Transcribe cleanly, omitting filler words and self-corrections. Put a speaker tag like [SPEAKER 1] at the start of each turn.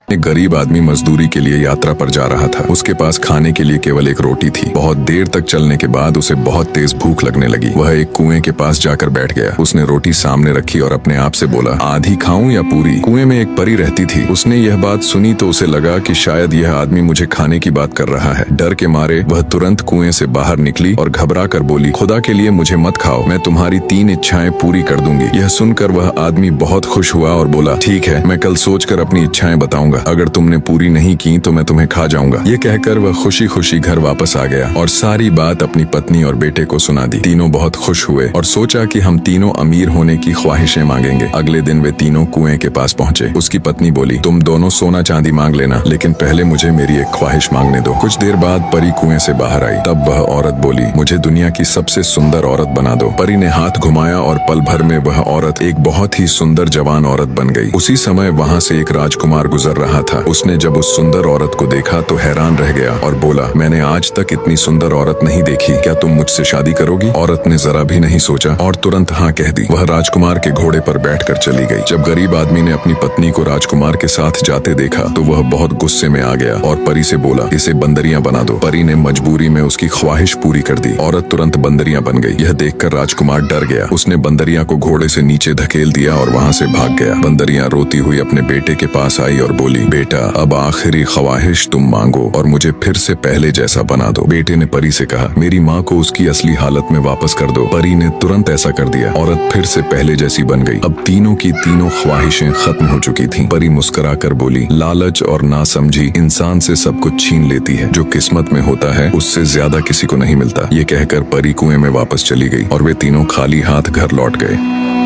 [SPEAKER 1] एक गरीब आदमी मजदूरी के लिए यात्रा पर जा रहा था। उसके पास खाने के लिए केवल एक रोटी थी। बहुत देर तक चलने के बाद उसे बहुत तेज भूख लगने लगी। वह एक कुएं के पास जाकर बैठ गया। उसने रोटी सामने रखी और अपने आप से बोला, आधी खाऊं या पूरी? कुएं में एक परी रहती थी। उसने यह बात सुनी तो उसे लगा कि शायद यह आदमी मुझे खाने की बात कर रहा है। डर के मारे वह तुरंत कुएं से बाहर निकली और घबरा कर बोली, खुदा के लिए मुझे मत खाओ, मैं तुम्हारी 3 इच्छाएं पूरी कर दूंगी। यह सुनकर वह आदमी बहुत खुश हुआ और बोला, ठीक है, मैं कल सोचकर अपनी इच्छाएं बताऊंगा। अगर तुमने पूरी नहीं की तो मैं तुम्हें खा जाऊंगा। ये कहकर वह खुशी खुशी घर वापस आ गया और सारी बात अपनी पत्नी और बेटे को सुना दी। तीनों बहुत खुश हुए और सोचा कि हम तीनों अमीर होने की ख्वाहिशें मांगेंगे। अगले दिन वे तीनों कुएं के पास पहुंचे। उसकी पत्नी बोली, तुम दोनों सोना चांदी मांग लेना, लेकिन पहले मुझे मेरी एक ख्वाहिश मांगने दो। कुछ देर बाद परी कुएं से बाहर आई। तब वह औरत बोली, मुझे दुनिया की सबसे सुंदर औरत बना दो। परी ने हाथ घुमाया और पल भर में वह औरत एक बहुत ही सुंदर जवान औरत बन गई। उसी समय वहाँ से एक राजकुमार गुजर रहा था। उसने जब उस सुंदर औरत को देखा तो हैरान रह गया और बोला, मैंने आज तक इतनी सुंदर औरत नहीं देखी, क्या तुम मुझसे शादी करोगी? औरत ने जरा भी नहीं सोचा और तुरंत हाँ कह दी। वह राजकुमार के घोड़े पर बैठकर चली गई। जब गरीब आदमी ने अपनी पत्नी को राजकुमार के साथ जाते देखा तो वह बहुत गुस्से में आ गया और परी से बोला, इसे बंदरियां बना दो। परी ने मजबूरी में उसकी ख्वाहिश पूरी कर दी। औरत तुरंत बंदरियां बन गई। यह देखकर राजकुमार डर गया। उसने बंदरियां को घोड़े से नीचे धकेल दिया और वहाँ से भाग गया। बंदरियां रोती हुई अपने बेटे के पास आई और बोली, बेटा, अब आखिरी ख्वाहिश तुम मांगो और मुझे फिर से पहले जैसा बना दो। बेटे ने परी से कहा, मेरी माँ को उसकी असली हालत में वापस कर दो। परी ने तुरंत ऐसा कर दिया। औरत फिर से पहले जैसी बन गई। अब तीनों की तीनों ख्वाहिशें खत्म हो चुकी थीं। परी मुस्कुराकर बोली, लालच और नासमझी इंसान से सब कुछ छीन लेती है। जो किस्मत में होता है उससे ज्यादा किसी को नहीं मिलता। ये कहकर परी कुएं में वापस चली गई और वे तीनों खाली हाथ घर लौट गए।